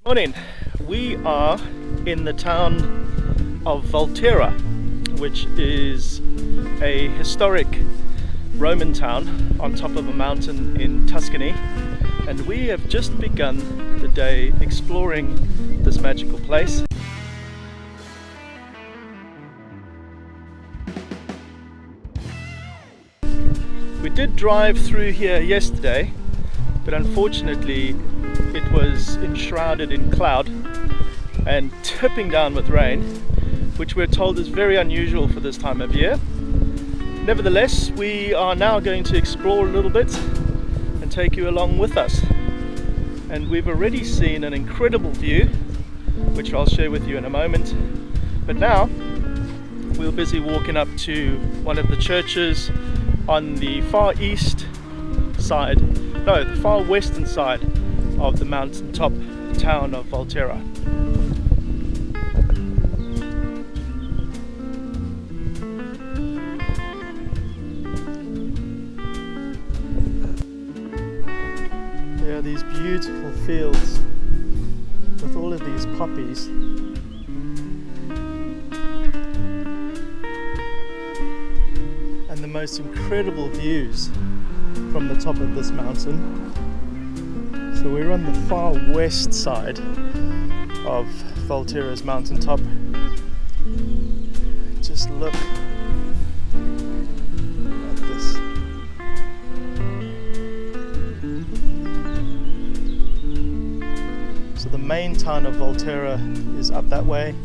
Morning. We are in the town of Volterra, which is a historic Roman town on top of a mountain in Tuscany, and we have just begun the day exploring this magical place. We did drive through here yesterday, but unfortunately it was enshrouded in cloud and tipping down with rain, which we're told is very unusual for this time of year. Nevertheless, we are now going to explore a little bit and take you along with us. And we've already seen an incredible view, which I'll share with you in a moment. But now we're busy walking up to one of the churches on the far western side of the mountaintop town of Volterra. There are these beautiful fields with all of these poppies. And the most incredible views from the top of this mountain. So we're on the far west side of Volterra's mountaintop. Just look at this. So the main town of Volterra is up that way.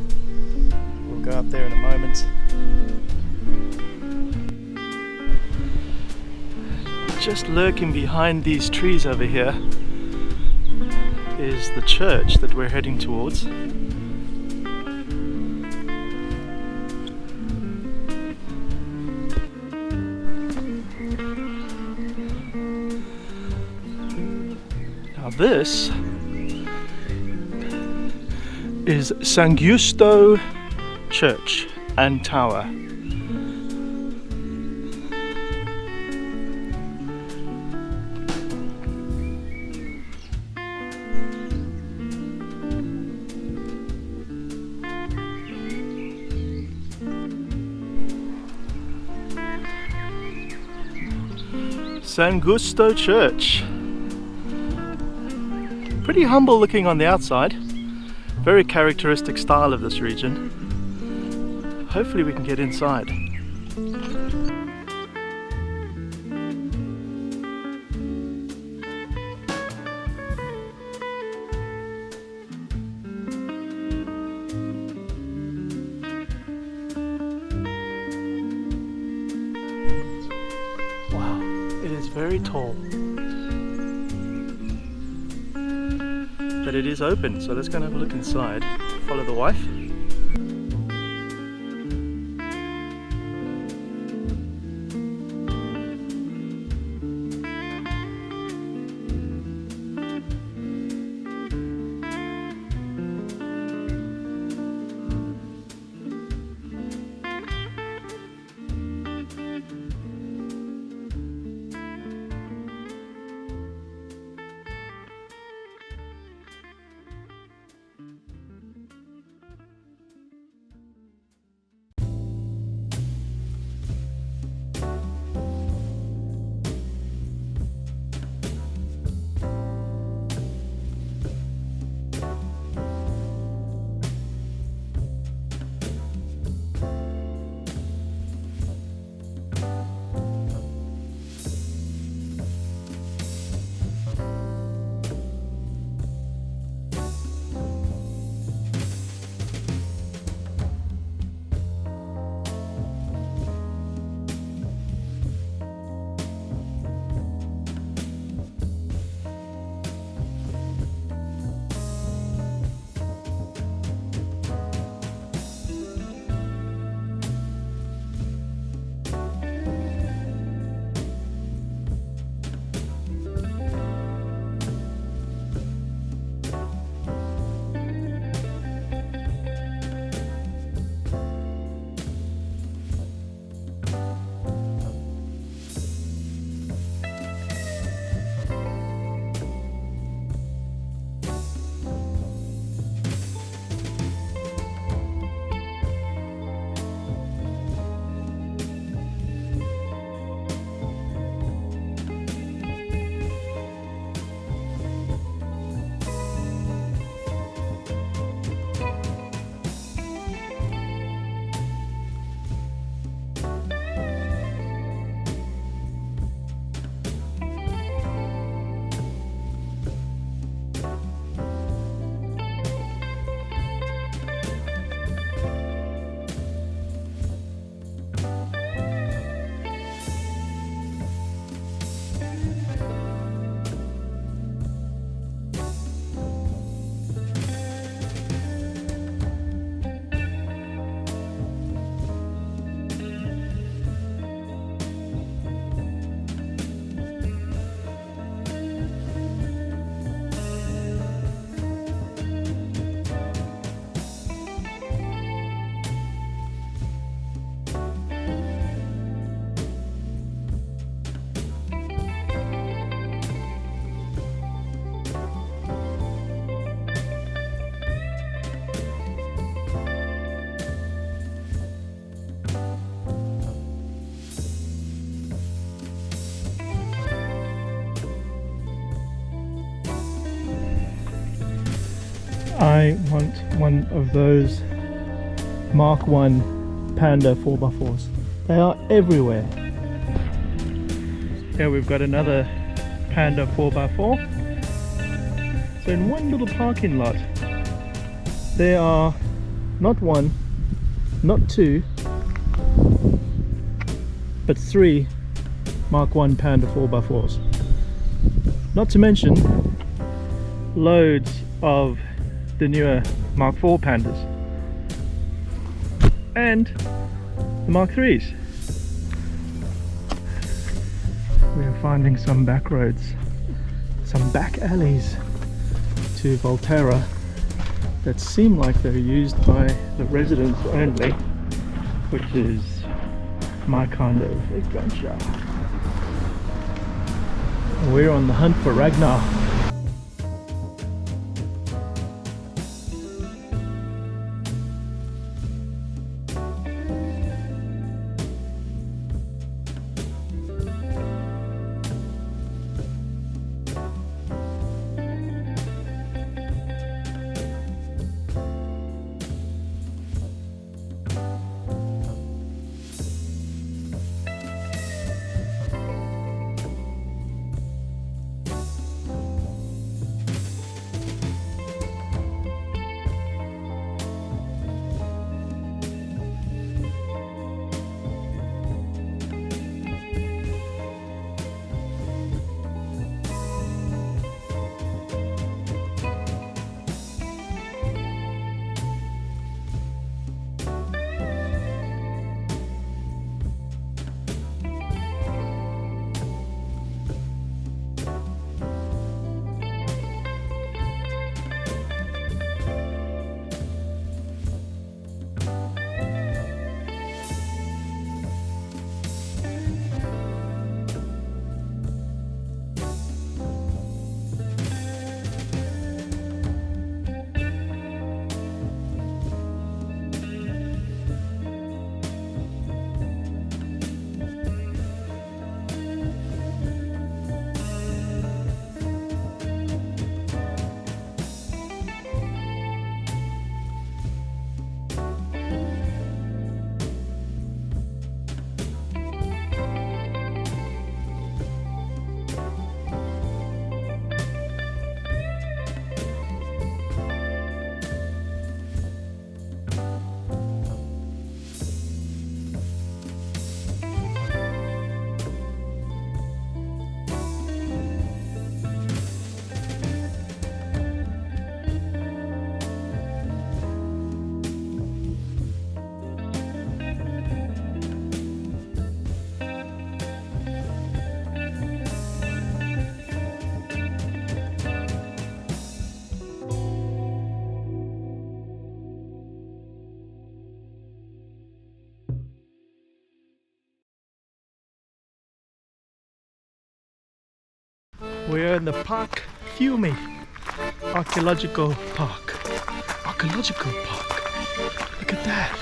We'll go up there in a moment. Just lurking behind these trees over here is the church that we're heading towards. Now this is San Giusto Church and Tower. San Giusto Church. Pretty humble looking on the outside. Very characteristic style of this region. Hopefully we can get inside. Very tall, but it is open, so let's go and have a look inside. Follow the wife. I want one of those Mark 1 Panda 4x4s. They are everywhere. Here we've got another Panda 4x4. So in one little parking lot, there are not one, not two, but three Mark 1 Panda 4x4s. Not to mention loads of the newer Mark 4 Pandas and the Mark 3s. We are finding some back roads, some back alleys to Volterra that seem like they're used by the residents only, which is my kind of adventure. We're on the hunt for Ragnar. We're in the Park Fiume Archaeological Park. Archaeological Park. Look at that.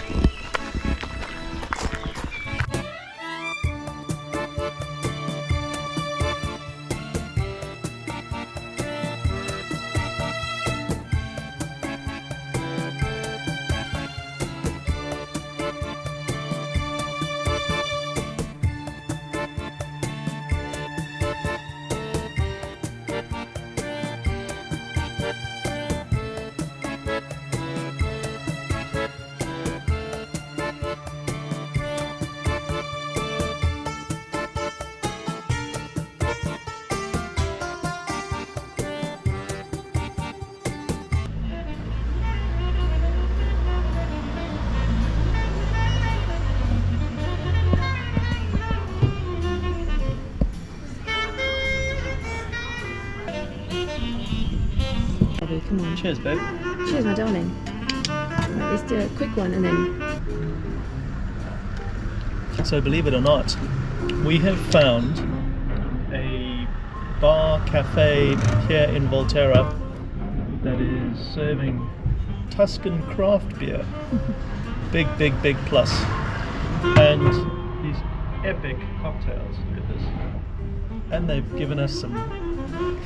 Come on. Cheers, babe. Cheers, my darling. Right, let's do a quick one and then... So believe it or not, we have found a bar cafe here in Volterra that is serving Tuscan craft beer. Big plus. And these epic cocktails. Look at this. And they've given us some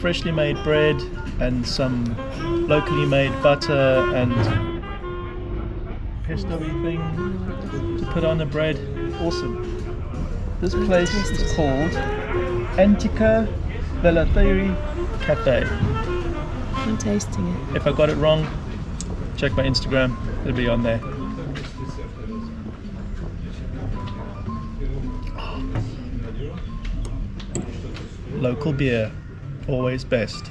freshly made bread and some locally made butter and pesto-y thing to put on the bread. Awesome. This place is called Antica Volterra Cafe. I'm tasting it. If I got it wrong, check my Instagram, it'll be on there. Local beer, always best.